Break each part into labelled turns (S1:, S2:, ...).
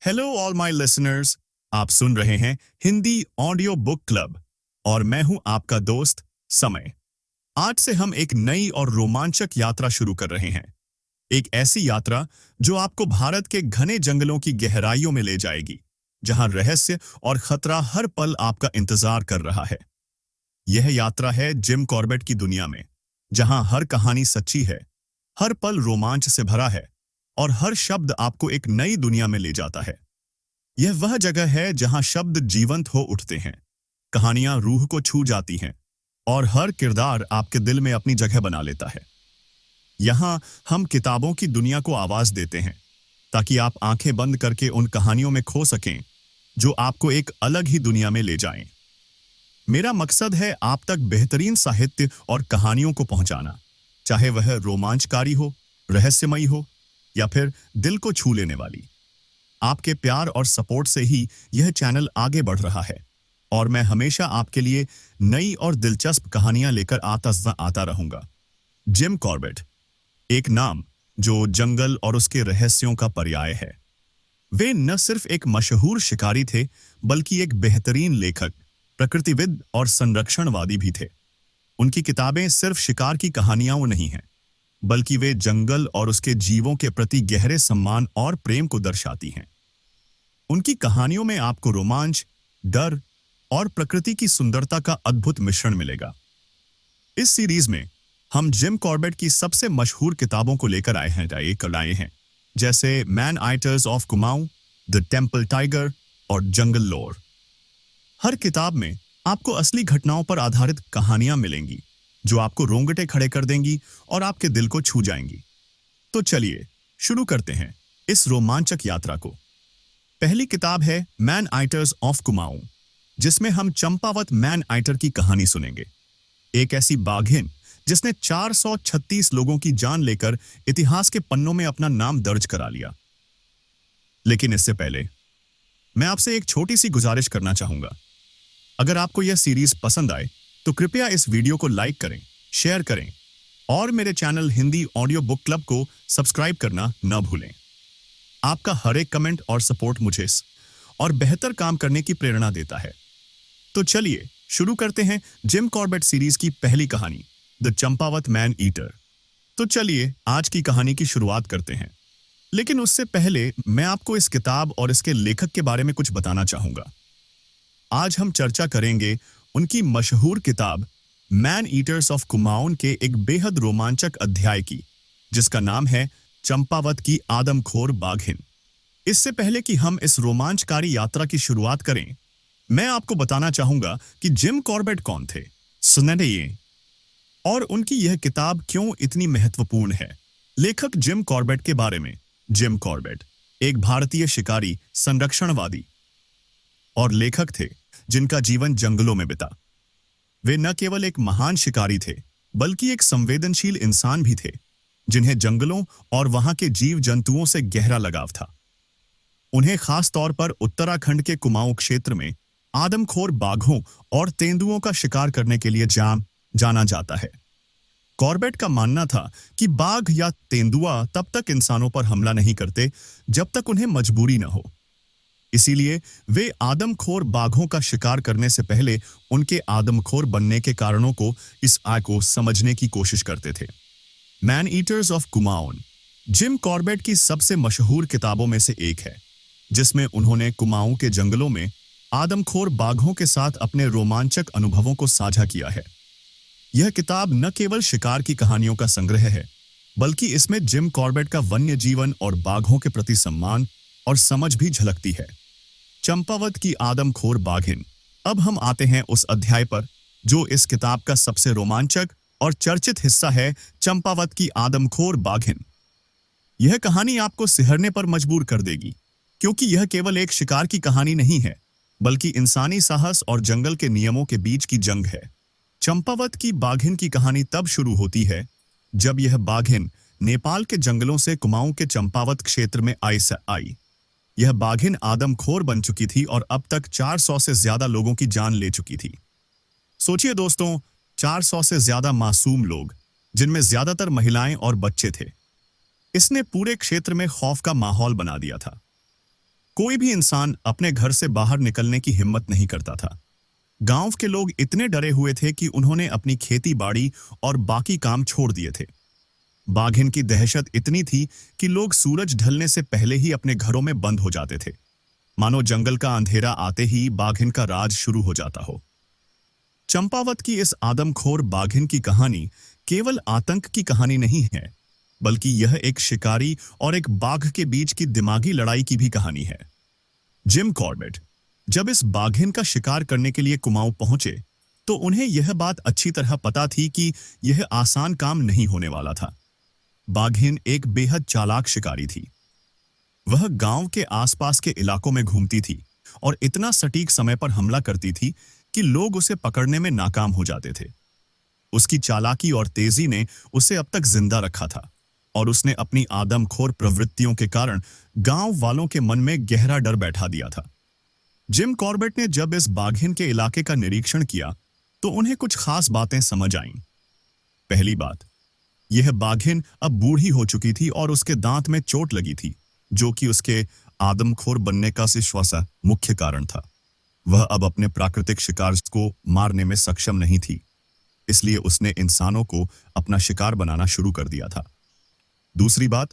S1: Hello all my listeners. आप सुन रहे हैं हिंदी ऑडियो बुक क्लब और मैं हूं आपका दोस्त समय। आज से हम एक नई और रोमांचक यात्रा शुरू कर रहे हैं। एक ऐसी यात्रा जो आपको भारत के घने जंगलों की गहराइयों में ले जाएगी, जहां रहस्य और खतरा हर पल आपका इंतजार कर रहा है। यह यात्रा है जिम कॉर्बेट की दुनिया में, जहां हर कहानी सच्ची है, हर पल रोमांच से भरा है और हर शब्द आपको एक नई दुनिया में ले जाता है। यह वह जगह है जहां शब्द जीवंत हो उठते हैं, कहानियां रूह को छू जाती हैं और हर किरदार आपके दिल में अपनी जगह बना लेता है। यहां हम किताबों की दुनिया को आवाज देते हैं ताकि आप आंखें बंद करके उन कहानियों में खो सकें जो आपको एक अलग ही दुनिया में ले जाएं। मेरा मकसद है आप तक बेहतरीन साहित्य और कहानियों को पहुंचाना, चाहे वह रोमांचकारी हो, रहस्यमयी हो या फिर दिल को छू लेने वाली। आपके प्यार और सपोर्ट से ही यह चैनल आगे बढ़ रहा है और मैं हमेशा आपके लिए नई और दिलचस्प कहानियां लेकर आता रहूंगा। जिम कॉर्बेट, एक नाम जो जंगल और उसके रहस्यों का पर्याय है। वे न सिर्फ एक मशहूर शिकारी थे, बल्कि एक बेहतरीन लेखक, प्रकृतिविद और संरक्षणवादी भी थे। उनकी किताबें सिर्फ शिकार की कहानियां नहीं हैं, बल्कि वे जंगल और उसके जीवों के प्रति गहरे सम्मान और प्रेम को दर्शाती हैं। उनकी कहानियों में आपको रोमांच, डर और प्रकृति की सुंदरता का अद्भुत मिश्रण मिलेगा। इस सीरीज में हम जिम कॉर्बेट की सबसे मशहूर किताबों को लेकर आए हैं, जैसे man eaters of Kumaon, the temple tiger और जंगल लोर। हर किताब में आपको असली घटनाओं पर आधारित कहानियां मिलेंगी जो आपको रोंगटे खड़े कर देंगी और आपके दिल को छू जाएंगी। तो चलिए शुरू करते हैं इस रोमांचक यात्रा को। पहली किताब है मैन ईटर्स ऑफ कुमाऊं, जिसमें हम चंपावत मैन ईटर की कहानी सुनेंगे। एक ऐसी बाघिन जिसने 436 लोगों की जान लेकर इतिहास के पन्नों में अपना नाम दर्ज करा लिया। लेकिन इससे पहले मैं आपसे एक छोटी सी गुजारिश करना चाहूंगा। अगर आपको यह सीरीज पसंद आए तो कृपया इस वीडियो को लाइक करें, शेयर करें और मेरे channel Hindi audio book club को सब्सक्राइब करना न भूलें। आपका हर एक कमेंट और सपोर्ट मुझे और बेहतर काम करने की प्रेरणा देता है। तो चलिए शुरू करते हैं जिम कॉर्बेट सीरीज की पहली कहानी, द चंपावत मैन ईटर। तो चलिए आज की कहानी की शुरुआत करते हैं। लेकिन उससे पहले मैं आपको इस किताब और इसके लेखक के बारे में कुछ बताना चाहूंगा। आज हम चर्चा करेंगे उनकी मशहूर किताब मैन ईटर्स ऑफ कुमाऊन के एक बेहद रोमांचक अध्याय की, जिसका नाम है चंपावत की आदमखोर बाघिन। इससे पहले कि हम इस रोमांचकारी यात्रा की शुरुआत करें, मैं आपको बताना चाहूंगा कि जिम कॉर्बेट कौन थे, सुनिए, और उनकी यह किताब क्यों इतनी महत्वपूर्ण है। लेखक जिम कॉर्बेट के बारे में। जिम कॉर्बेट एक भारतीय शिकारी, संरक्षणवादी और लेखक थे जिनका जीवन जंगलों में बिता। वे न केवल एक महान शिकारी थे, बल्कि एक संवेदनशील इंसान भी थे, जिन्हें जंगलों और वहां के जीव जंतुओं से गहरा लगाव था। उन्हें खास तौर पर उत्तराखंड के कुमाऊं क्षेत्र में आदमखोर बाघों और तेंदुओं का शिकार करने के लिए जाना जाता है। कॉर्बेट का मानना था कि बाघ या तेंदुआ तब तक इंसानों पर हमला नहीं करते जब तक उन्हें मजबूरी न हो। इसीलिए वे आदमखोर बाघों का शिकार करने से पहले उनके आदमखोर बनने के कारणों को समझने की कोशिश करते थे। Man eaters of Kumaon Jim Corbett की सबसे मशहूर किताबों में से एक है, जिसमें उन्होंने कुमाऊं के जंगलों में आदमखोर बाघों के साथ अपने रोमांचक अनुभवों को साझा किया है। यह किताब न केवल शिकार की कहानियों का संग्रह है, बल्कि इसमें जिम कॉर्बेट का वन्य जीवन और बाघों के प्रति सम्मान और समझ भी झलकती है। चंपावत की आदमखोर बाघिन। अब हम आते हैं उस अध्याय पर जो इस किताब का सबसे रोमांचक और चर्चित हिस्सा है, चंपावत की आदमखोर बाघिन। यह कहानी आपको सिहरने पर मजबूर कर देगी, क्योंकि यह केवल एक शिकार की कहानी नहीं है, बल्कि इंसानी साहस और जंगल के नियमों के बीच की जंग है। चंपावत की बाघिन की कहानी तब शुरू होती है जब यह बाघिन नेपाल के जंगलों से कुमाऊं के चंपावत क्षेत्र में आई। यह बाघिन आदमखोर बन चुकी थी और अब तक 400 से ज्यादा लोगों की जान ले चुकी थी। सोचिए दोस्तों, 400 से ज्यादा मासूम लोग, जिनमें ज्यादातर महिलाएं और बच्चे थे। इसने पूरे क्षेत्र में खौफ का माहौल बना दिया था। कोई भी इंसान अपने घर से बाहर निकलने की हिम्मत नहीं करता था। गांव के लोग इतने डरे हुए थे कि उन्होंने अपनी खेती बाड़ी और बाकी काम छोड़ दिए थे। बाघिन की दहशत इतनी थी कि लोग सूरज ढलने से पहले ही अपने घरों में बंद हो जाते थे, मानो जंगल का अंधेरा आते ही बाघिन का राज शुरू हो जाता हो। चंपावत की इस आदमखोर बाघिन की कहानी केवल आतंक की कहानी नहीं है, बल्कि यह एक शिकारी और एक बाघ के बीच की दिमागी लड़ाई की भी कहानी है। जिम कॉर्बेट जब इस बाघिन का शिकार करने के लिए कुमाऊं पहुंचे, तो उन्हें यह बात अच्छी तरह पता थी कि यह आसान काम नहीं होने वाला था। बाघिन एक बेहद चालाक शिकारी थी। वह गांव के आसपास के इलाकों में घूमती थी और इतना सटीक समय पर हमला करती थी कि लोग उसे पकड़ने में नाकाम हो जाते थे। उसकी चालाकी और तेजी ने उसे अब तक जिंदा रखा था और उसने अपनी आदमखोर प्रवृत्तियों के कारण गांव वालों के मन में गहरा डर बैठा दिया था। जिम कॉर्बेट ने जब इस बाघिन के इलाके का निरीक्षण किया, तो उन्हें कुछ खास बातें समझ आईं। पहली बात, यह बाघिन अब बूढ़ी हो चुकी थी और उसके दांत में चोट लगी थी, जो कि उसके आदमखोर बनने का सिश्वासा मुख्य कारण था। वह अब अपने प्राकृतिक शिकार को मारने में सक्षम नहीं थी, इसलिए उसने इंसानों को अपना शिकार बनाना शुरू कर दिया था। दूसरी बात,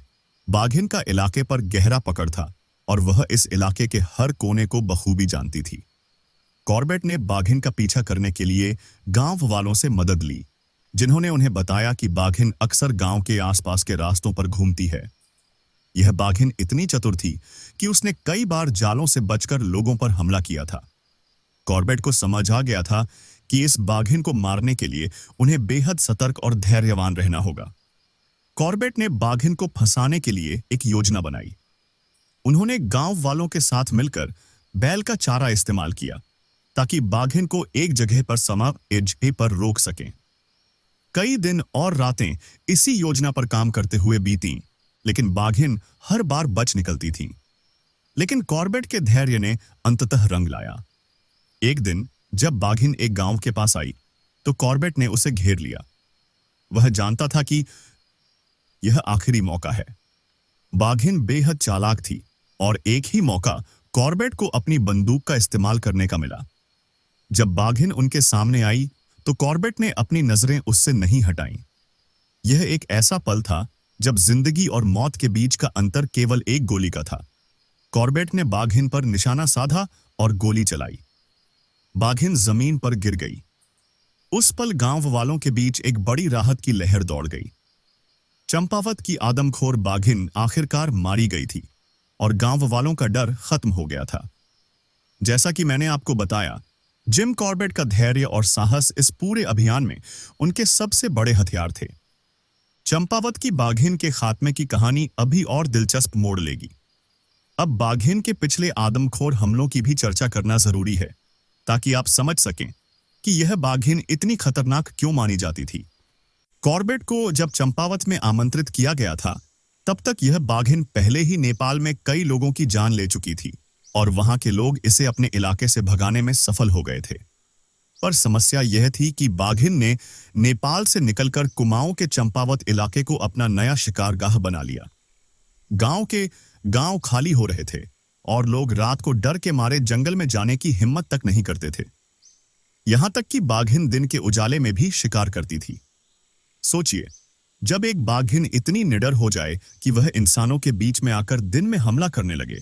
S1: बाघिन का इलाके पर गहरा पकड़ था और वह इस इलाके के हर कोने को बखूबी जानती थी। कॉर्बेट ने बाघिन का पीछा करने के लिए गांव वालों से मदद ली, जिन्होंने उन्हें बताया कि बाघिन अक्सर गांव के आसपास के रास्तों पर घूमती है। यह बाघिन इतनी चतुर थी कि उसने कई बार जालों से बचकर लोगों पर हमला किया था। कॉर्बेट को समझ आ गया था कि इस बाघिन को मारने के लिए उन्हें बेहद सतर्क और धैर्यवान रहना होगा। कॉर्बेट ने बाघिन को फंसाने के लिए एक योजना बनाई। उन्होंने गांव वालों के साथ मिलकर बैल का चारा इस्तेमाल किया, ताकि बाघिन को एक जगह पर समाप्त पर रोक सकें। कई दिन और रातें इसी योजना पर काम करते हुए बीतीं, लेकिन बाघिन हर बार बच निकलती थी। लेकिन कॉर्बेट के धैर्य ने अंततः रंग लाया। एक दिन जब बाघिन एक गांव के पास आई, तो कॉर्बेट ने उसे घेर लिया। वह जानता था कि यह आखिरी मौका है। बाघिन बेहद चालाक थी और एक ही मौका कॉर्बेट को अपनी बंदूक का इस्तेमाल करने का मिला। जब बाघिन उनके सामने आई, तो कॉर्बेट ने अपनी नजरें उससे नहीं हटाईं। यह एक ऐसा पल था जब जिंदगी और मौत के बीच का अंतर केवल एक गोली का था। कॉर्बेट ने बाघिन पर निशाना साधा और गोली चलाई। बाघिन जमीन पर गिर गई। उस पल गांव वालों के बीच एक बड़ी राहत की लहर दौड़ गई। चंपावत की आदमखोर बाघिन आखिरकार मारी गई थी और गांव वालों का डर खत्म हो गया था। जैसा कि मैंने आपको बताया, जिम कॉर्बेट का धैर्य और साहस इस पूरे अभियान में उनके सबसे बड़े हथियार थे। चंपावत की बाघिन के खात्मे की कहानी अभी और दिलचस्प मोड़ लेगी। अब बाघिन के पिछले आदमखोर हमलों की भी चर्चा करना जरूरी है, ताकि आप समझ सकें कि यह बाघिन इतनी खतरनाक क्यों मानी जाती थी। कॉर्बेट को जब चंपावत में आमंत्रित किया गया था, तब तक यह बाघिन पहले ही नेपाल में कई लोगों की जान ले चुकी थी और वहां के लोग इसे अपने इलाके से भगाने में सफल हो गए थे। पर समस्या यह थी कि बाघिन ने नेपाल से निकलकर कुमाऊं के चंपावत इलाके को अपना नया शिकारगाह बना लिया। गांव खाली हो रहे थे और लोग रात को डर के मारे जंगल में जाने की हिम्मत तक नहीं करते थे। यहां तक कि बाघिन दिन के उजाले में भी शिकार करती थी। सोचिए, जब एक बाघिन इतनी निडर हो जाए कि वह इंसानों के बीच में आकर दिन में हमला करने लगे,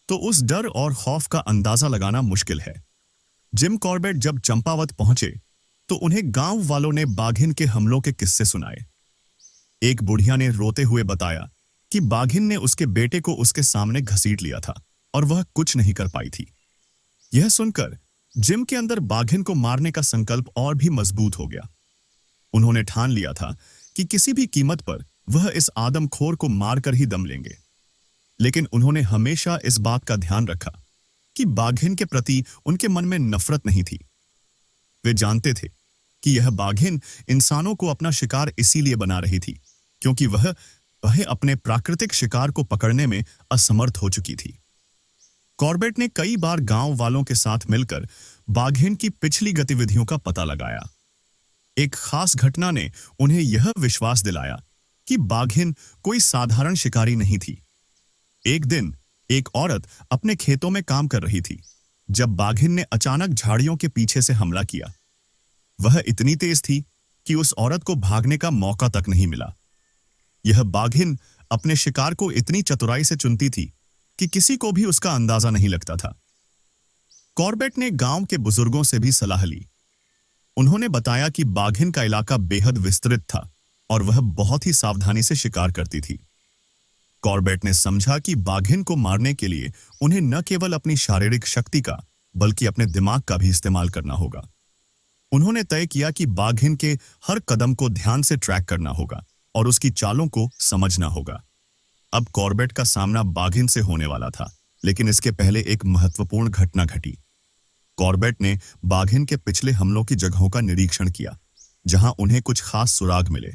S1: तो उस डर और खौफ का अंदाजा लगाना मुश्किल है। जिम कॉर्बेट जब चंपावत पहुंचे, तो उन्हें गांव वालों ने बाघिन के हमलों के किस्से सुनाए। एक बुढ़िया ने रोते हुए बताया कि बाघिन ने उसके बेटे को उसके सामने घसीट लिया था और वह कुछ नहीं कर पाई थी। यह सुनकर जिम के अंदर बाघिन को मारने का संकल्प और भी मजबूत हो गया। उन्होंने ठान लिया था कि किसी भी कीमत पर वह इस आदमखोर को मारकर ही दम लेंगे। लेकिन उन्होंने हमेशा इस बात का ध्यान रखा कि बाघिन के प्रति उनके मन में नफरत नहीं थी। वे जानते थे कि यह बाघिन इंसानों को अपना शिकार इसीलिए बना रही थी क्योंकि वह अपने प्राकृतिक शिकार को पकड़ने में असमर्थ हो चुकी थी। कॉर्बेट ने कई बार गांव वालों के साथ मिलकर बाघिन की पिछली गतिविधियों का पता लगाया। एक खास घटना ने उन्हें यह विश्वास दिलाया कि बाघिन कोई साधारण शिकारी नहीं थी। एक दिन एक औरत अपने खेतों में काम कर रही थी जब बाघिन ने अचानक झाड़ियों के पीछे से हमला किया। वह इतनी तेज थी कि उस औरत को भागने का मौका तक नहीं मिला। यह बाघिन अपने शिकार को इतनी चतुराई से चुनती थी कि किसी को भी उसका अंदाजा नहीं लगता था। कॉर्बेट ने गांव के बुजुर्गों से भी सलाह ली। उन्होंने बताया कि बाघिन का इलाका बेहद विस्तृत था और वह बहुत ही सावधानी से शिकार करती थी। कॉर्बेट ने समझा कि बाघिन को मारने के लिए उन्हें न केवल अपनी शारीरिक शक्ति का बल्कि अपने दिमाग का भी इस्तेमाल करना होगा। उन्होंने तय किया कि बाघिन के हर कदम को ध्यान से ट्रैक करना होगा और उसकी चालों को समझना होगा। अब कॉर्बेट का सामना बाघिन से होने वाला था, लेकिन इसके पहले एक महत्वपूर्ण घटना घटी। कॉर्बेट ने बाघिन के पिछले हमलों की जगहों का निरीक्षण किया, जहां उन्हें कुछ खास सुराग मिले।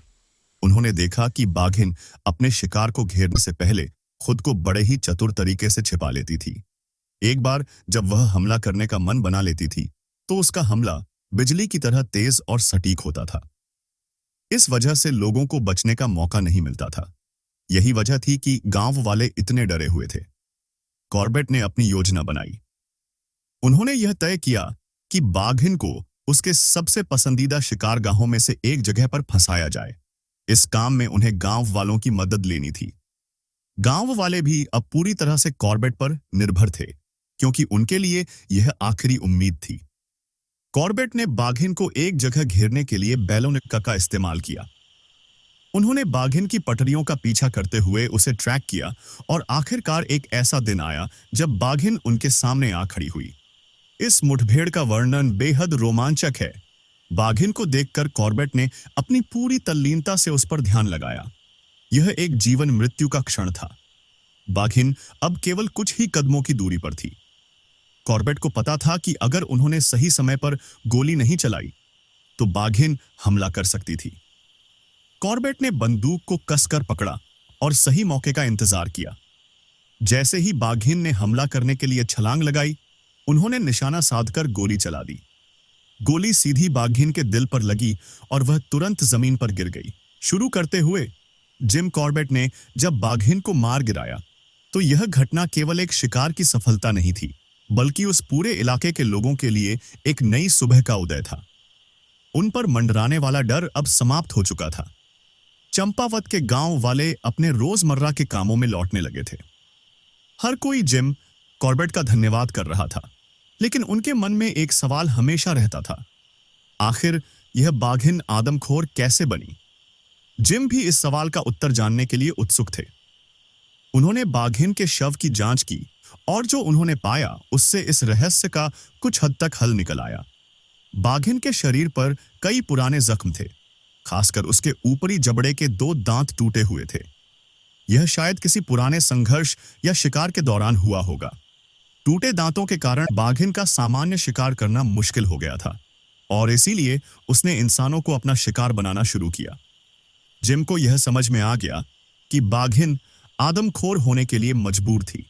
S1: उन्होंने देखा कि बाघिन अपने शिकार को घेरने से पहले खुद को बड़े ही चतुर तरीके से छिपा लेती थी। एक बार जब वह हमला करने का मन बना लेती थी, तो उसका हमला बिजली की तरह तेज और सटीक होता था। इस वजह से लोगों को बचने का मौका नहीं मिलता था। यही वजह थी कि गांव वाले इतने डरे हुए थे। कॉर्बेट ने अपनी योजना बनाई। उन्होंने यह तय किया कि बाघिन को उसके सबसे पसंदीदा शिकारगाहों में से एक जगह पर फंसाया जाए। इस काम में उन्हें गांव वालों की मदद लेनी थी। गांव वाले भी अब पूरी तरह से कॉर्बेट पर निर्भर थे, क्योंकि उनके लिए यह आखिरी उम्मीद थी। कॉर्बेट ने बाघिन को एक जगह घेरने के लिए बैलोनिका का इस्तेमाल किया। उन्होंने बाघिन की पटरियों का पीछा करते हुए उसे ट्रैक किया और आखिरकार एक ऐसा दिन आया जब बाघिन उनके सामने आ खड़ी हुई। इस मुठभेड़ का वर्णन बेहद रोमांचक है। बाघिन को देखकर कॉर्बेट ने अपनी पूरी तल्लीनता से उस पर ध्यान लगाया। यह एक जीवन मृत्यु का क्षण था। बाघिन अब केवल कुछ ही कदमों की दूरी पर थी। कॉर्बेट को पता था कि अगर उन्होंने सही समय पर गोली नहीं चलाई तो बाघिन हमला कर सकती थी। कॉर्बेट ने बंदूक को कसकर पकड़ा और सही मौके का इंतजार किया। जैसे ही बाघिन ने हमला करने के लिए छलांग लगाई, उन्होंने निशाना साधकर गोली चला दी। गोली सीधी बाघिन के दिल पर लगी और वह तुरंत जमीन पर गिर गई। शुरू करते हुए जिम कॉर्बेट ने जब बाघिन को मार गिराया, तो यह घटना केवल एक शिकार की सफलता नहीं थी, बल्कि उस पूरे इलाके के लोगों के लिए एक नई सुबह का उदय था। उन पर मंडराने वाला डर अब समाप्त हो चुका था। चंपावत के गांव वाले अपने रोजमर्रा के कामों में लौटने लगे थे। हर कोई जिम कॉर्बेट का धन्यवाद कर रहा था, लेकिन उनके मन में एक सवाल हमेशा रहता था, आखिर यह बाघिन आदमखोर कैसे बनी? जिम भी इस सवाल का उत्तर जानने के लिए उत्सुक थे। उन्होंने बाघिन के शव की जांच की और जो उन्होंने पाया उससे इस रहस्य का कुछ हद तक हल निकल आया। बाघिन के शरीर पर कई पुराने जख्म थे, खासकर उसके ऊपरी जबड़े के 2 दांत टूटे हुए थे। यह शायद किसी पुराने संघर्ष या शिकार के दौरान हुआ होगा। टूटे दांतों के कारण बाघिन का सामान्य शिकार करना मुश्किल हो गया था और इसीलिए उसने इंसानों को अपना शिकार बनाना शुरू किया। जिम को यह समझ में आ गया कि बाघिन आदमखोर होने के लिए मजबूर थी।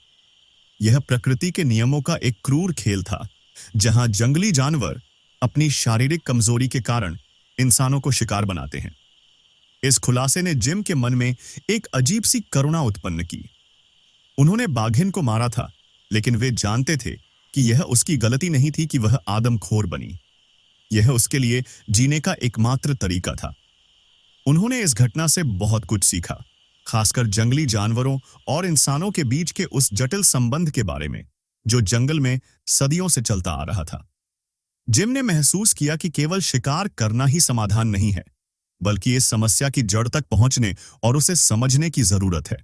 S1: यह प्रकृति के नियमों का एक क्रूर खेल था, जहां जंगली जानवर अपनी शारीरिक कमजोरी के कारण इंसानों को शिकार बनाते हैं। इस खुलासे ने जिम के मन में एक अजीब सी करुणा उत्पन्न की। उन्होंने बाघिन को मारा था, लेकिन वे जानते थे कि यह उसकी गलती नहीं थी कि वह आदमखोर बनी। यह उसके लिए जीने का एकमात्र तरीका था। उन्होंने इस घटना से बहुत कुछ सीखा, खासकर जंगली जानवरों और इंसानों के बीच के उस जटिल संबंध के बारे में जो जंगल में सदियों से चलता आ रहा था। जिम ने महसूस किया कि केवल शिकार करना ही समाधान नहीं है, बल्कि इस समस्या की जड़ तक पहुंचने और उसे समझने की जरूरत है।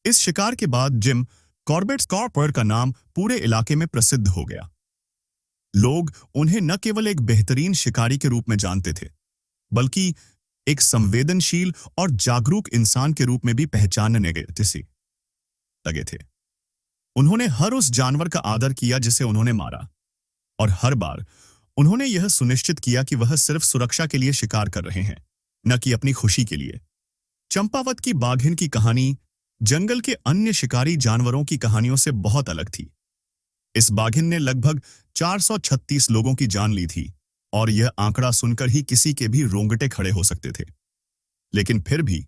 S1: इस शिकार के बाद जिम कॉर्बेट स्कॉर्पर का नाम पूरे इलाके में प्रसिद्ध हो गया। लोग उन्हें न केवल एक बेहतरीन शिकारी के रूप में जानते थे, बल्कि एक संवेदनशील और जागरूक इंसान के रूप में भी पहचानने लगे थे। उन्होंने हर उस जानवर का आदर किया जिसे उन्होंने मारा, और हर बार उन्होंने यह सुनिश्चित किया कि वह सिर्फ सुरक्षा के लिए शिकार कर रहे हैं, न कि अपनी खुशी के लिए। चंपावत की बाघिन की कहानी जंगल के अन्य शिकारी जानवरों की कहानियों से बहुत अलग थी। इस बाघिन ने लगभग 436 लोगों की जान ली थी, और यह आंकड़ा सुनकर ही किसी के भी रोंगटे खड़े हो सकते थे। लेकिन फिर भी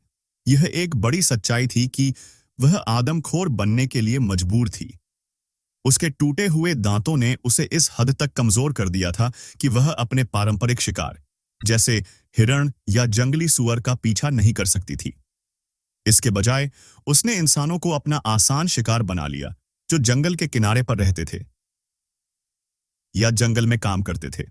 S1: यह एक बड़ी सच्चाई थी कि वह आदमखोर बनने के लिए मजबूर थी। उसके टूटे हुए दांतों ने उसे इस हद तक कमजोर कर दिया था कि वह अपने पारंपरिक शिकार, जैसे हिरण या जंगली सुअर का पीछा नहीं कर सकती थी। इसके बजाय उसने इंसानों को अपना आसान शिकार बना लिया, जो जंगल के किनारे पर रहते थे या जंगल में काम करते थे।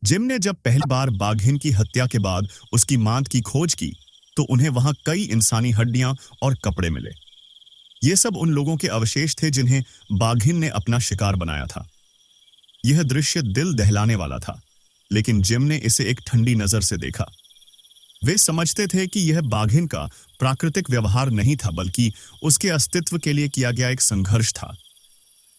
S1: जिम ने जब पहली बार बाघिन की हत्या के बाद उसकी मांद की खोज की, तो उन्हें वहां कई इंसानी हड्डियां और कपड़े मिले। ये सब उन लोगों के अवशेष थे जिन्हें बाघिन ने अपना शिकार बनाया था। यह दृश्य दिल दहलाने वाला था, लेकिन जिम ने इसे एक ठंडी नजर से देखा। वे समझते थे कि यह बाघिन का प्राकृतिक व्यवहार नहीं था, बल्कि उसके अस्तित्व के लिए किया गया एक संघर्ष था।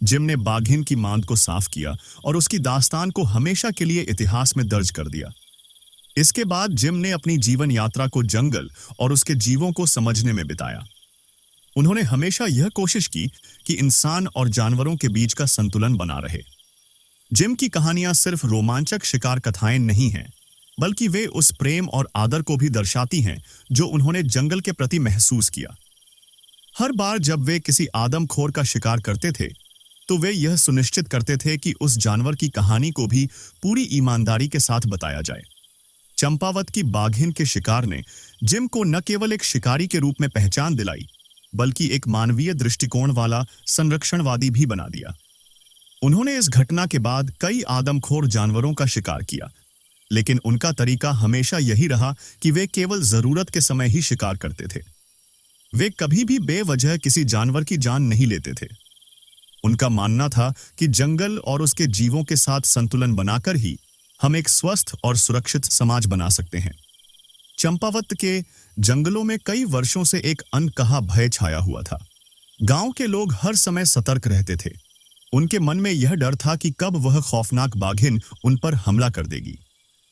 S1: जिम ने बाघिन की मांद को साफ किया और उसकी दास्तान को हमेशा के लिए इतिहास में दर्ज कर दिया। इसके बाद जिम ने अपनी जीवन यात्रा को जंगल और उसके जीवों को समझने में बिताया। उन्होंने हमेशा यह कोशिश की कि इंसान और जानवरों के बीच का संतुलन बना रहे। जिम की कहानियां सिर्फ रोमांचक शिकार कथाएं नहीं हैं, बल्कि वे उस प्रेम और आदर को भी दर्शाती हैं जो उन्होंने जंगल के प्रति महसूस किया। हर बार जब वे किसी आदमखोर का शिकार करते थे, तो वे यह सुनिश्चित करते थे कि उस जानवर की कहानी को भी पूरी ईमानदारी के साथ बताया जाए। चंपावत की बाघिन के शिकार ने जिम को न केवल एक शिकारी के रूप में पहचान दिलाई, बल्कि एक मानवीय दृष्टिकोण वाला संरक्षणवादी भी बना दिया। उन्होंने इस घटना के बाद कई आदमखोर जानवरों का शिकार किया, लेकिन उनका तरीका हमेशा यही रहा कि वे केवल जरूरत के समय ही शिकार करते थे। वे कभी भी बेवजह किसी जानवर की जान नहीं लेते थे। उनका मानना था कि जंगल और उसके जीवों के साथ संतुलन बनाकर ही हम एक स्वस्थ और सुरक्षित समाज बना सकते हैं। चंपावत के जंगलों में कई वर्षों से एक अनकहा भय छाया हुआ था। गांव के लोग हर समय सतर्क रहते थे। उनके मन में यह डर था कि कब वह खौफनाक बाघिन उन पर हमला कर देगी।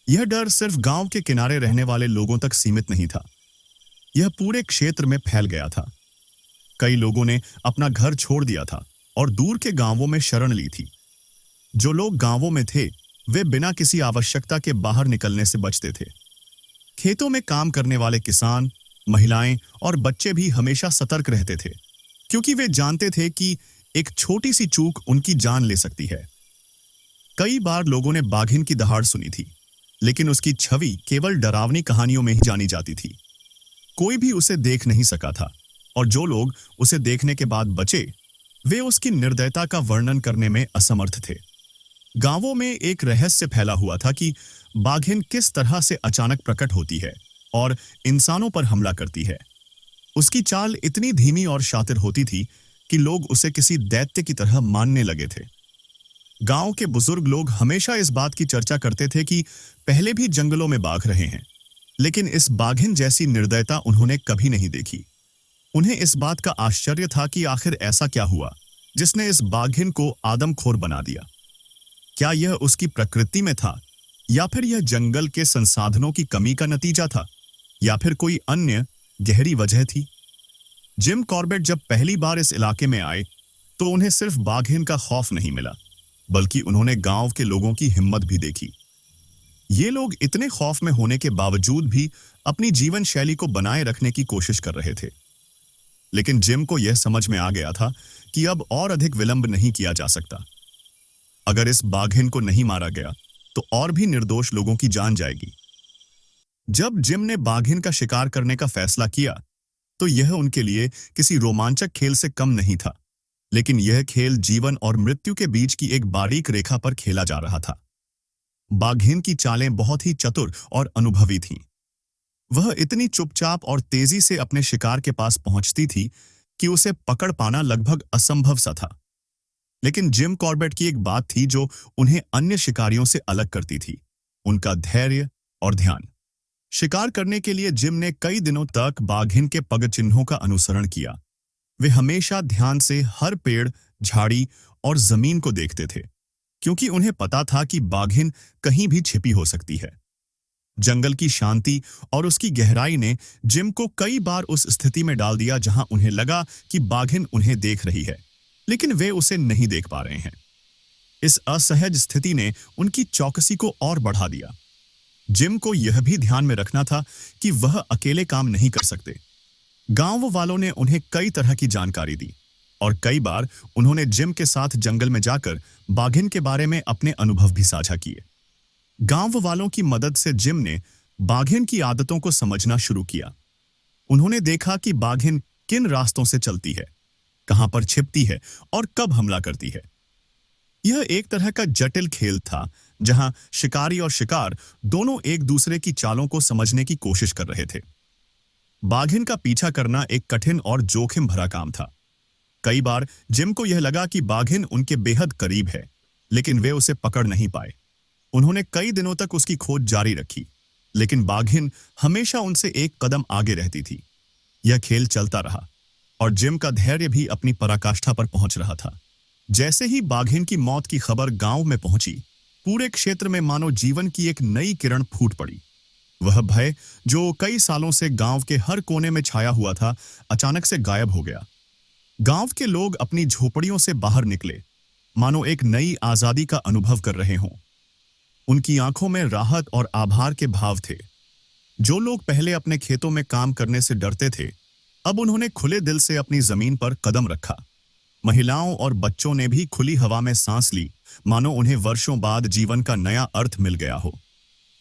S1: यह डर सिर्फ गांव के किनारे रहने वाले लोगों तक सीमित नहीं था, यह पूरे क्षेत्र में फैल गया था। कई लोगों ने अपना घर छोड़ दिया था और दूर के गांवों में शरण ली थी। जो लोग गांवों में थे, वे बिना किसी आवश्यकता के बाहर निकलने से बचते थे। खेतों में काम करने वाले किसान, महिलाएं और बच्चे भी हमेशा सतर्क रहते थे, क्योंकि वे जानते थे कि एक छोटी सी चूक उनकी जान ले सकती है। कई बार लोगों ने बाघिन की दहाड़ सुनी थी, लेकिन उसकी छवि केवल डरावनी कहानियों में ही जानी जाती थी। कोई भी उसे देख नहीं सका था, और जो लोग उसे देखने के बाद बचे, वे उसकी निर्दयता का वर्णन करने में असमर्थ थे। गांवों में एक रहस्य फैला हुआ था कि बाघिन किस तरह से अचानक प्रकट होती है और इंसानों पर हमला करती है। उसकी चाल इतनी धीमी और शातिर होती थी कि लोग उसे किसी दैत्य की तरह मानने लगे थे। गांव के बुजुर्ग लोग हमेशा इस बात की चर्चा करते थे कि पहले भी जंगलों में बाघ रहे हैं, लेकिन इस बाघिन जैसी निर्दयता उन्होंने कभी नहीं देखी। उन्हें इस बात का आश्चर्य था कि आखिर ऐसा क्या हुआ जिसने इस बाघिन को आदमखोर बना दिया। क्या यह उसकी प्रकृति में था, या फिर यह जंगल के संसाधनों की कमी का नतीजा था, या फिर कोई अन्य गहरी वजह थी? जिम कॉर्बेट जब पहली बार इस इलाके में आए, तो उन्हें सिर्फ बाघिन का खौफ नहीं मिला, बल्कि उन्होंने गांव के लोगों की हिम्मत भी देखी। ये लोग इतने खौफ में होने के बावजूद भी अपनी जीवन शैली को बनाए रखने की कोशिश कर रहे थे। लेकिन जिम को यह समझ में आ गया था कि अब और अधिक विलंब नहीं किया जा सकता। अगर इस बाघिन को नहीं मारा गया, तो और भी निर्दोष लोगों की जान जाएगी। जब जिम ने बाघिन का शिकार करने का फैसला किया, तो यह उनके लिए किसी रोमांचक खेल से कम नहीं था, लेकिन यह खेल जीवन और मृत्यु के बीच की एक बारीक रेखा पर खेला जा रहा था। बाघिन की चालें बहुत ही चतुर और अनुभवी थीं। वह इतनी चुपचाप और तेजी से अपने शिकार के पास पहुंचती थी कि उसे पकड़ पाना लगभग असंभव सा था। लेकिन जिम कॉर्बेट की एक बात थी जो उन्हें अन्य शिकारियों से अलग करती थी, उनका धैर्य और ध्यान। शिकार करने के लिए जिम ने कई दिनों तक बाघिन के पगचिन्हों का अनुसरण किया। वे हमेशा ध्यान से हर पेड़, झाड़ी और जमीन को देखते थे, क्योंकि उन्हें पता था कि बाघिन कहीं भी छिपी हो सकती है। जंगल की शांति और उसकी गहराई ने जिम को कई बार उस स्थिति में डाल दिया जहां उन्हें लगा कि बाघिन उन्हें देख रही है, लेकिन वे उसे नहीं देख पा रहे हैं। इस असहज स्थिति ने उनकी चौकसी को और बढ़ा दिया। जिम को यह भी ध्यान में रखना था कि वह अकेले काम नहीं कर सकते। गांव वालों ने उन्हें कई तरह की जानकारी दी और कई बार उन्होंने जिम के साथ जंगल में जाकर बाघिन के बारे में अपने अनुभव भी साझा किए। गांव वालों की मदद से जिम ने बाघिन की आदतों को समझना शुरू किया। उन्होंने देखा कि बाघिन किन रास्तों से चलती है, कहां पर छिपती है और कब हमला करती है। यह एक तरह का जटिल खेल था जहां शिकारी और शिकार दोनों एक दूसरे की चालों को समझने की कोशिश कर रहे थे। बाघिन का पीछा करना एक कठिन और जोखिम भरा काम था। कई बार जिम को यह लगा कि बाघिन उनके बेहद करीब है, लेकिन वे उसे पकड़ नहीं पाए। उन्होंने कई दिनों तक उसकी खोज जारी रखी, लेकिन बाघिन हमेशा उनसे एक कदम आगे रहती थी। यह खेल चलता रहा और जिम का धैर्य भी अपनी पराकाष्ठा पर पहुंच रहा था। जैसे ही बाघिन की मौत की खबर गांव में पहुंची, पूरे क्षेत्र में मानो जीवन की एक नई किरण फूट पड़ी। वह भय जो कई सालों से गांव के हर कोने में छाया हुआ था, अचानक से गायब हो गया। गांव के लोग अपनी झोपड़ियों से बाहर निकले, मानो एक नई आजादी का अनुभव कर रहे हों। उनकी आंखों में राहत और आभार के भाव थे। जो लोग पहले अपने खेतों में काम करने से डरते थे, अब उन्होंने खुले दिल से अपनी जमीन पर कदम रखा। महिलाओं और बच्चों ने भी खुली हवा में सांस ली, मानो उन्हें वर्षों बाद जीवन का नया अर्थ मिल गया हो।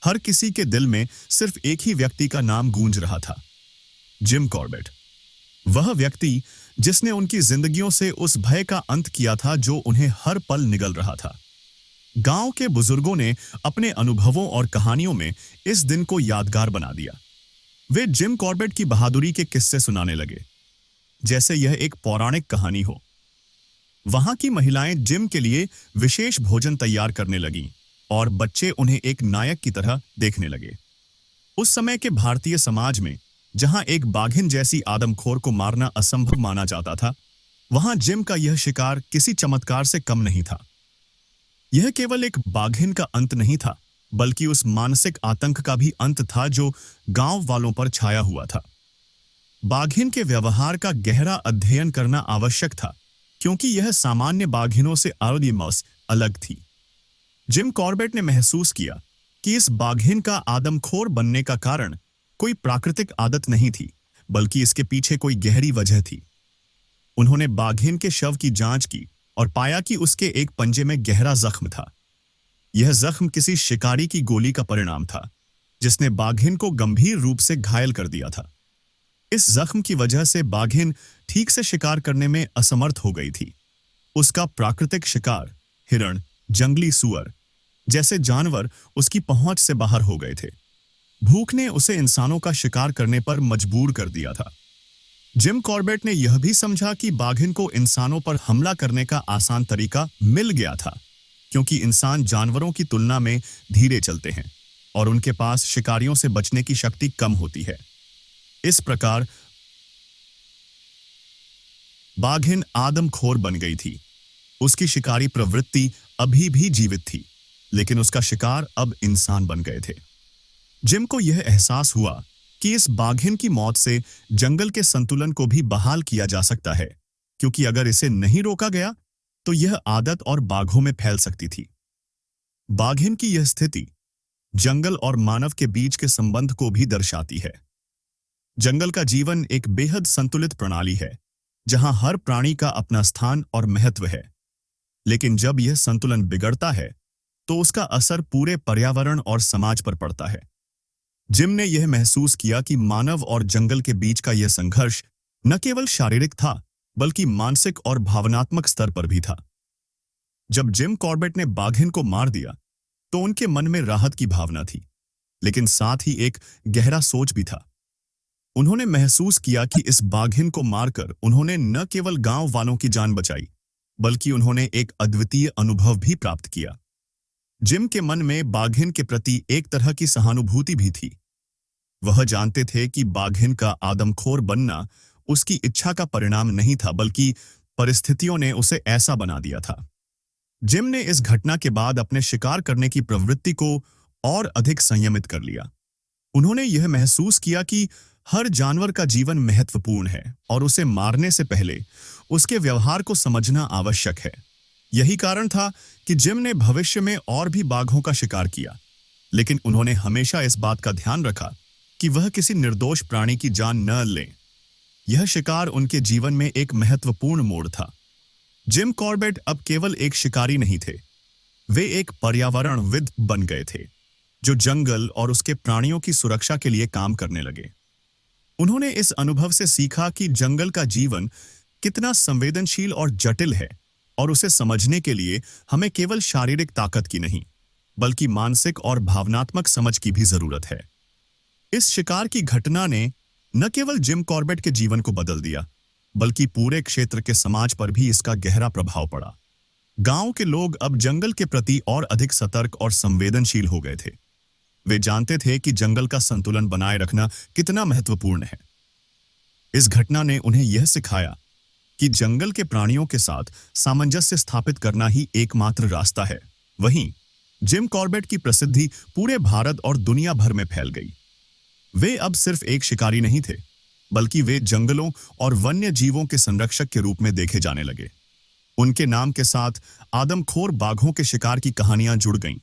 S1: हर किसी के दिल में सिर्फ एक ही व्यक्ति का नाम गूंज रहा था, जिम कॉर्बेट। वह व्यक्ति जिसने उनकी जिंदगियों से उस भय का अंत किया था जो उन्हें हर पल निगल रहा था। गांव के बुजुर्गों ने अपने अनुभवों और कहानियों में इस दिन को यादगार बना दिया। वे जिम कॉर्बेट की बहादुरी के किस्से सुनाने लगे, जैसे यह एक पौराणिक कहानी हो। वहां की महिलाएं जिम के लिए विशेष भोजन तैयार करने लगीं और बच्चे उन्हें एक नायक की तरह देखने लगे। उस समय के भारतीय समाज में, जहां एक बाघिन जैसी आदमखोर को मारना असंभव माना जाता था, वहां जिम का यह शिकार किसी चमत्कार से कम नहीं था। यह केवल एक बाघिन का अंत नहीं था, बल्कि उस मानसिक आतंक का भी अंत था जो गांव वालों पर छाया हुआ था। बाघिन के व्यवहार का गहरा अध्ययन करना आवश्यक था, क्योंकि यह सामान्य बाघिनों से अलग थी। जिम कॉर्बेट ने महसूस किया कि इस बाघिन का आदमखोर बनने का कारण कोई प्राकृतिक आदत नहीं थी, बल्कि इसके पीछे कोई गहरी वजह थी। उन्होंने बाघिन के शव की जांच की और पाया कि उसके एक पंजे में गहरा जख्म था। यह जख्म किसी शिकारी की गोली का परिणाम था, जिसने बाघिन को गंभीर रूप से घायल कर दिया था। इस जख्म की वजह से बाघिन ठीक से शिकार करने में असमर्थ हो गई थी। उसका प्राकृतिक शिकार, हिरण, जंगली सुअर जैसे जानवर उसकी पहुंच से बाहर हो गए थे। भूख ने उसे इंसानों का शिकार करने पर मजबूर कर दिया था। जिम कॉर्बेट ने यह भी समझा कि बाघिन को इंसानों पर हमला करने का आसान तरीका मिल गया था, क्योंकि इंसान जानवरों की तुलना में धीरे चलते हैं और उनके पास शिकारियों से बचने की शक्ति कम होती है। इस प्रकार बाघिन आदमखोर बन गई थी। उसकी शिकारी प्रवृत्ति अभी भी जीवित थी, लेकिन उसका शिकार अब इंसान बन गए थे। जिम को यह एहसास हुआ कि इस बाघिन की मौत से जंगल के संतुलन को भी बहाल किया जा सकता है, क्योंकि अगर इसे नहीं रोका गया तो यह आदत और बाघों में फैल सकती थी। बाघिन की यह स्थिति जंगल और मानव के बीच के संबंध को भी दर्शाती है। जंगल का जीवन एक बेहद संतुलित प्रणाली है, जहां हर प्राणी का अपना स्थान और महत्व है। लेकिन जब यह संतुलन बिगड़ता है, तो उसका असर पूरे पर्यावरण और समाज पर पड़ता है। जिम ने यह महसूस किया कि मानव और जंगल के बीच का यह संघर्ष न केवल शारीरिक था, बल्कि मानसिक और भावनात्मक स्तर पर भी था। जब जिम कॉर्बेट ने बाघिन को मार दिया, तो उनके मन में राहत की भावना थी, लेकिन साथ ही एक गहरा सोच भी था। उन्होंने महसूस किया कि इस बाघिन को मारकर उन्होंने न केवल गांव वालों की जान बचाई, बल्कि उन्होंने एक अद्वितीय अनुभव भी प्राप्त किया। जिम के मन में बाघिन के प्रति एक तरह की सहानुभूति भी थी। वह जानते थे कि बाघिन का आदमखोर बनना उसकी इच्छा का परिणाम नहीं था, बल्कि परिस्थितियों ने उसे ऐसा बना दिया था। जिम ने इस घटना के बाद अपने शिकार करने की प्रवृत्ति को और अधिक संयमित कर लिया। उन्होंने यह महसूस किया कि हर जानवर का जीवन महत्वपूर्ण है और उसे मारने से पहले उसके व्यवहार को समझना आवश्यक है। यही कारण था कि जिम ने भविष्य में और भी बाघों का शिकार किया, लेकिन उन्होंने हमेशा इस बात का ध्यान रखा कि वह किसी निर्दोष प्राणी की जान न लें। यह शिकार उनके जीवन में एक महत्वपूर्ण मोड़ था। जिम कॉर्बेट अब केवल एक शिकारी नहीं थे, वे एक पर्यावरणविद बन गए थे जो जंगल और उसके प्राणियों की सुरक्षा के लिए काम करने लगे। उन्होंने इस अनुभव से सीखा कि जंगल का जीवन कितना संवेदनशील और जटिल है और उसे समझने के लिए हमें केवल शारीरिक ताकत की नहीं, बल्कि मानसिक और भावनात्मक समझ की भी जरूरत है। इस शिकार की घटना ने न केवल जिम कॉर्बेट के जीवन को बदल दिया, बल्कि पूरे क्षेत्र के समाज पर भी इसका गहरा प्रभाव पड़ा। गांव के लोग अब जंगल के प्रति और अधिक सतर्क और संवेदनशील हो गए थे। वे जानते थे कि जंगल का संतुलन बनाए रखना कितना महत्वपूर्ण है। इस घटना ने उन्हें यह सिखाया कि जंगल के प्राणियों के साथ सामंजस्य स्थापित करना ही एकमात्र रास्ता है। वहीं जिम कॉर्बेट की प्रसिद्धि पूरे भारत और दुनिया भर में फैल गई। वे अब सिर्फ एक शिकारी नहीं थे, बल्कि वे जंगलों और वन्य जीवों के संरक्षक के रूप में देखे जाने लगे। उनके नाम के साथ आदमखोर बाघों के शिकार की कहानियां जुड़ गईं,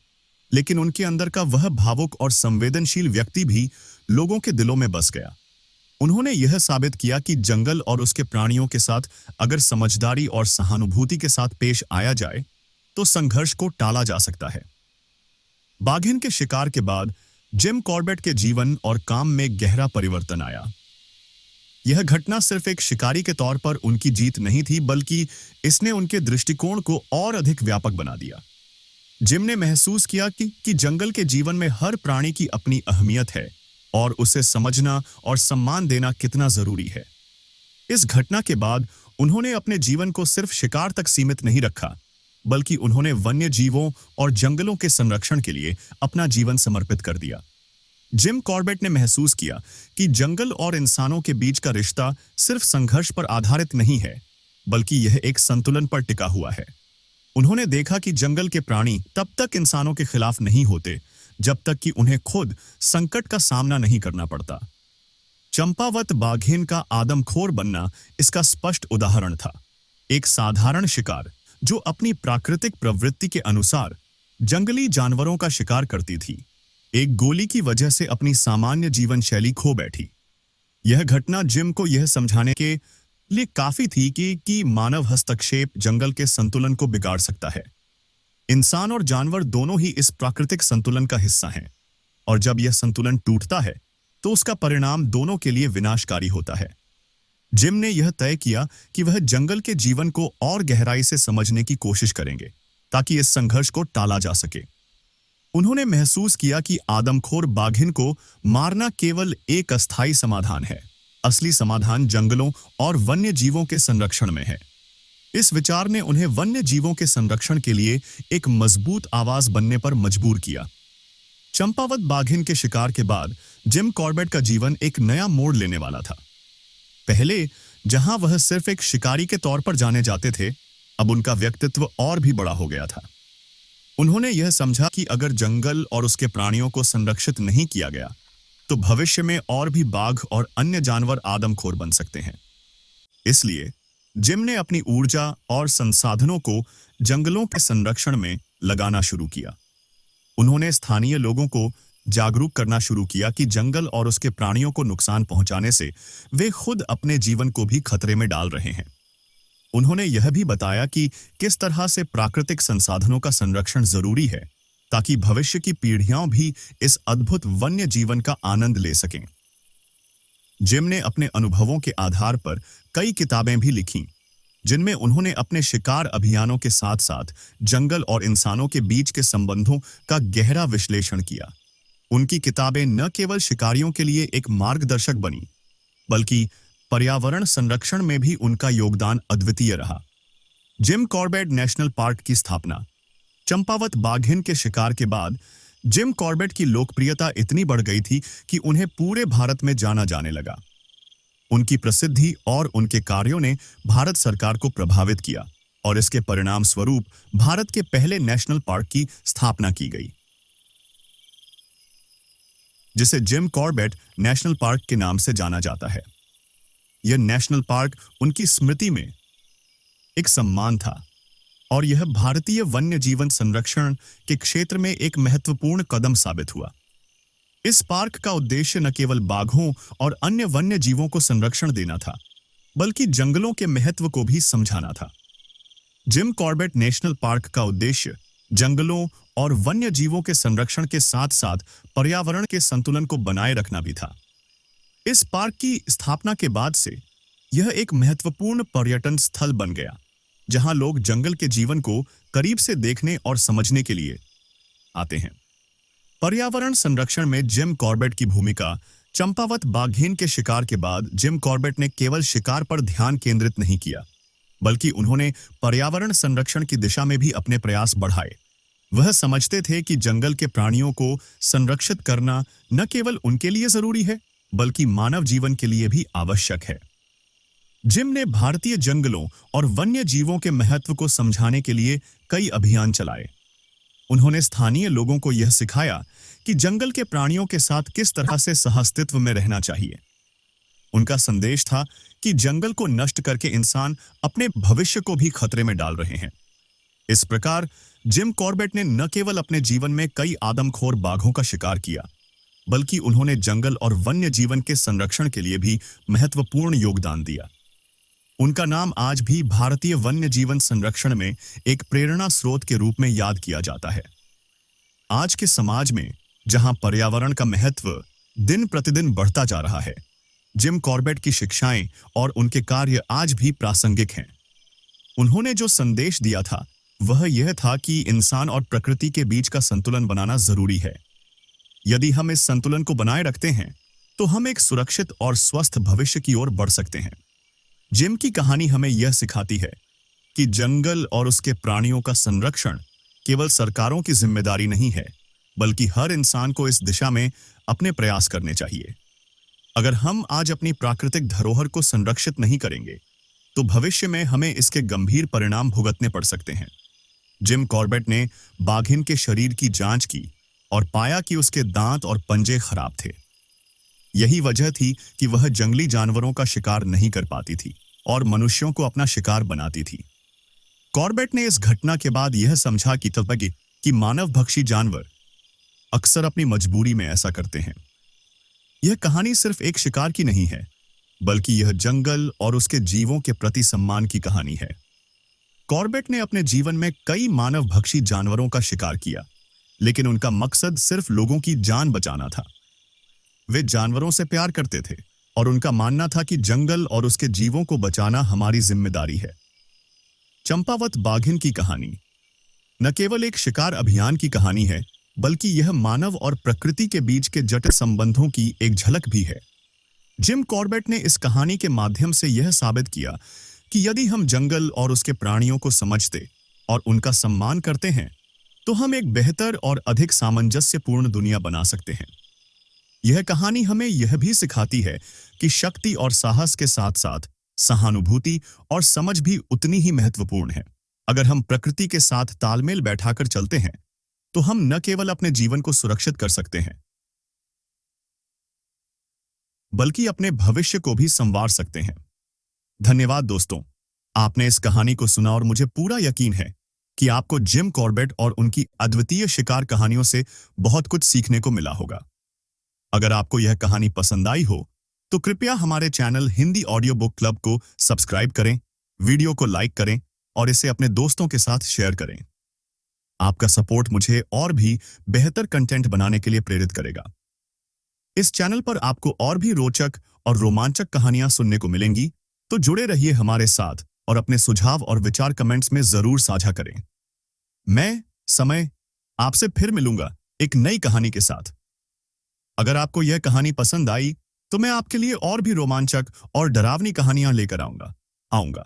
S1: लेकिन उनके अंदर का वह भावुक और संवेदनशील व्यक्ति भी लोगों के दिलों में बस गया। उन्होंने यह साबित किया कि जंगल और उसके प्राणियों के साथ अगर समझदारी और सहानुभूति के साथ पेश आया जाए तो संघर्ष को टाला जा सकता है। बाघिन के शिकार के बाद जिम कॉर्बेट के जीवन और काम में गहरा परिवर्तन आया। यह घटना सिर्फ एक शिकारी के तौर पर उनकी जीत नहीं थी, बल्कि इसने उनके दृष्टिकोण को और अधिक व्यापक बना दिया। जिम ने महसूस किया कि जंगल के जीवन में हर प्राणी की अपनी अहमियत है और उसे समझना और सम्मान देना कितना जरूरी है। इस घटना के बाद उन्होंने अपने जीवन को सिर्फ शिकार तक सीमित नहीं रखा, बल्कि उन्होंने वन्य जीवों और जंगलों के संरक्षण के लिए अपना जीवन समर्पित कर दिया। जिम कॉर्बेट ने महसूस किया कि जंगल और इंसानों के बीच का रिश्ता सिर्फ संघर्ष पर आधारित नहीं है, बल्कि यह एक संतुलन पर टिका हुआ है। उन्होंने देखा कि जंगल के प्राणी तब तक इंसानों के खिलाफ नहीं होते जब तक कि उन्हें खुद संकट का सामना नहीं करना पड़ता। चंपावत बाघिन का आदमखोर बनना इसका स्पष्ट उदाहरण था। एक साधारण शिकार जो अपनी प्राकृतिक प्रवृत्ति के अनुसार जंगली जानवरों का शिकार करती थी, एक गोली की वजह से अपनी सामान्य जीवन शैली खो बैठी। यह घटना जिम को यह समझाने के लिए काफी थी कि मानव हस्तक्षेप जंगल के संतुलन को बिगाड़ सकता है। इंसान और जानवर दोनों ही इस प्राकृतिक संतुलन का हिस्सा हैं, और जब यह संतुलन टूटता है तो उसका परिणाम दोनों के लिए विनाशकारी होता है। जिम ने यह तय किया कि वह जंगल के जीवन को और गहराई से समझने की कोशिश करेंगे ताकि इस संघर्ष को टाला जा सके। उन्होंने महसूस किया कि आदमखोर बाघिन को मारना केवल एक अस्थायी समाधान है। असली समाधान जंगलों और वन्य जीवों के संरक्षण में है। इस विचार ने उन्हें वन्य जीवों के संरक्षण के लिए एक मजबूत आवाज बनने पर मजबूर किया। चंपावत बाघिन के शिकार के बाद जिम कॉर्बेट का जीवन एक नया मोड़ लेने वाला था। पहले जहां वह सिर्फ एक शिकारी के तौर पर जाने जाते थे, अब उनका व्यक्तित्व और भी बड़ा हो गया था। उन्होंने यह समझा कि अगर जंगल और उसके प्राणियों को संरक्षित नहीं किया गया तो भविष्य में और भी बाघ और अन्य जानवर आदमखोर बन सकते हैं। इसलिए जिम ने अपनी ऊर्जा और संसाधनों को जंगलों के संरक्षण में लगाना शुरू किया। उन्होंने स्थानीय लोगों को जागरूक करना शुरू किया कि जंगल और उसके प्राणियों को नुकसान पहुंचाने से वे खुद अपने जीवन को भी खतरे में डाल रहे हैं। उन्होंने यह भी बताया कि किस तरह से प्राकृतिक संसाधनों का संरक्षण जरूरी है ताकि भविष्य की पीढ़ियां भी इस अद्भुत वन्य जीवन का आनंद ले सकें। जिम ने अपने अनुभवों के आधार पर कई किताबें भी लिखीं, जिनमें उन्होंने अपने शिकार अभियानों के साथ साथ जंगल और इंसानों के बीच के संबंधों का गहरा विश्लेषण किया। उनकी किताबें न केवल शिकारियों के लिए एक मार्गदर्शक बनी, बल्कि पर्यावरण संरक्षण में भी उनका योगदान अद्वितीय रहा। जिम कॉर्बेट नेशनल पार्क की स्थापना। चंपावत बाघिन के शिकार के बाद जिम कॉर्बेट की लोकप्रियता इतनी बढ़ गई थी कि उन्हें पूरे भारत में जाना जाने लगा। उनकी प्रसिद्धि और उनके कार्यों ने भारत सरकार को प्रभावित किया और इसके परिणाम स्वरूप भारत के पहले नेशनल पार्क की स्थापना की गई, जिसे जिम कॉर्बेट नेशनल पार्क के नाम से जाना जाता है। यह नेशनल पार्क उनकी स्मृति में एक सम्मान था और यह भारतीय वन्य जीवन संरक्षण के क्षेत्र में एक महत्वपूर्ण कदम साबित हुआ। इस पार्क का उद्देश्य न केवल बाघों और अन्य वन्य जीवों को संरक्षण देना था, बल्कि जंगलों के महत्व को भी समझाना था। जिम कॉर्बेट नेशनल पार्क का उद्देश्य जंगलों और वन्य जीवों के संरक्षण के साथ साथ पर्यावरण के संतुलन को बनाए रखना भी था। इस पार्क की स्थापना के बाद से यह एक महत्वपूर्ण पर्यटन स्थल बन गया, जहां लोग जंगल के जीवन को करीब से देखने और समझने के लिए आते हैं। पर्यावरण संरक्षण में जिम कॉर्बेट की भूमिका। चंपावत बाघीन के शिकार के बाद जिम कॉर्बेट ने केवल शिकार पर ध्यान केंद्रित नहीं किया, बल्कि उन्होंने पर्यावरण संरक्षण की दिशा में भी अपने प्रयास बढ़ाए। वह समझते थे कि जंगल के प्राणियों को संरक्षित करना न केवल उनके लिए जरूरी है, बल्कि मानव जीवन के लिए भी आवश्यक है। जिम ने भारतीय जंगलों और वन्य जीवों के महत्व को समझाने के लिए कई अभियान चलाए। उन्होंने स्थानीय लोगों को यह सिखाया कि जंगल के प्राणियों के साथ किस तरह से सहअस्तित्व में रहना चाहिए। उनका संदेश था कि जंगल को नष्ट करके इंसान अपने भविष्य को भी खतरे में डाल रहे हैं। इस प्रकार जिम कॉर्बेट ने न केवल अपने जीवन में कई आदमखोर बाघों का शिकार किया, बल्कि उन्होंने जंगल और वन्य जीवन के संरक्षण के लिए भी महत्वपूर्ण योगदान दिया। उनका नाम आज भी भारतीय वन्य जीवन संरक्षण में एक प्रेरणा स्रोत के रूप में याद किया जाता है। आज के समाज में जहां पर्यावरण का महत्व दिन प्रतिदिन बढ़ता जा रहा है, जिम कॉर्बेट की शिक्षाएं और उनके कार्य आज भी प्रासंगिक हैं। उन्होंने जो संदेश दिया था वह यह था कि इंसान और प्रकृति के बीच का संतुलन बनाना जरूरी है। यदि हम इस संतुलन को बनाए रखते हैं तो हम एक सुरक्षित और स्वस्थ भविष्य की ओर बढ़ सकते हैं। जिम की कहानी हमें यह सिखाती है कि जंगल और उसके प्राणियों का संरक्षण केवल सरकारों की जिम्मेदारी नहीं है, बल्कि हर इंसान को इस दिशा में अपने प्रयास करने चाहिए। अगर हम आज अपनी प्राकृतिक धरोहर को संरक्षित नहीं करेंगे तो भविष्य में हमें इसके गंभीर परिणाम भुगतने पड़ सकते हैं। जिम कॉर्बेट ने बाघिन के शरीर की जांच की और पाया कि उसके दांत और पंजे खराब थे। यही वजह थी कि वह जंगली जानवरों का शिकार नहीं कर पाती थी और मनुष्यों को अपना शिकार बनाती थी। कॉर्बेट ने इस घटना के बाद यह समझा कि मानवभक्षी जानवर अक्सर अपनी मजबूरी में ऐसा करते हैं। यह कहानी सिर्फ एक शिकार की नहीं है, बल्कि यह जंगल और उसके जीवों के प्रति सम्मान की कहानी है। कॉर्बेट ने अपने जीवन में कई मानवभक्षी जानवरों का शिकार किया, लेकिन उनका मकसद सिर्फ लोगों की जान बचाना था। वे जानवरों से प्यार करते थे और उनका मानना था कि जंगल और उसके जीवों को बचाना हमारी जिम्मेदारी है। चंपावत बाघिन की कहानी न केवल एक शिकार अभियान की कहानी है, बल्कि यह मानव और प्रकृति के बीच के जटिल संबंधों की एक झलक भी है। जिम कॉर्बेट ने इस कहानी के माध्यम से यह साबित किया कि यदि हम जंगल और उसके प्राणियों को समझते और उनका सम्मान करते हैं, तो हम एक बेहतर और अधिक सामंजस्यपूर्ण दुनिया बना सकते हैं। यह कहानी हमें यह भी सिखाती है कि शक्ति और साहस के साथ साथ सहानुभूति और समझ भी उतनी ही महत्वपूर्ण है। अगर हम प्रकृति के साथ तालमेल बैठाकर चलते हैं, तो हम न केवल अपने जीवन को सुरक्षित कर सकते हैं, बल्कि अपने भविष्य को भी संवार सकते हैं। धन्यवाद दोस्तों, आपने इस कहानी को सुना और मुझे पूरा यकीन है कि आपको जिम कॉर्बेट और उनकी अद्वितीय शिकार कहानियों से बहुत कुछ सीखने को मिला होगा। अगर आपको यह कहानी पसंद आई हो तो कृपया हमारे channel Hindi audio book club को सब्सक्राइब करें, वीडियो को लाइक करें और इसे अपने दोस्तों के साथ शेयर करें। आपका सपोर्ट मुझे और भी बेहतर कंटेंट बनाने के लिए प्रेरित करेगा। इस चैनल पर आपको और भी रोचक और रोमांचक कहानियां सुनने को मिलेंगी, तो जुड़े रहिए हमारे साथ और अपने सुझाव और विचार कमेंट्स में जरूर साझा करें। मैं समय आपसे फिर मिलूंगा एक नई कहानी के साथ। अगर आपको यह कहानी पसंद आई तो मैं आपके लिए और भी रोमांचक और डरावनी कहानियां लेकर आऊंगा।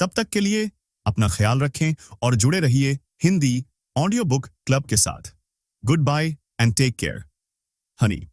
S1: तब तक के लिए अपना ख्याल रखें और जुड़े रहिए हिंदी ऑडियो बुक क्लब के साथ। Goodbye and take care. Honey.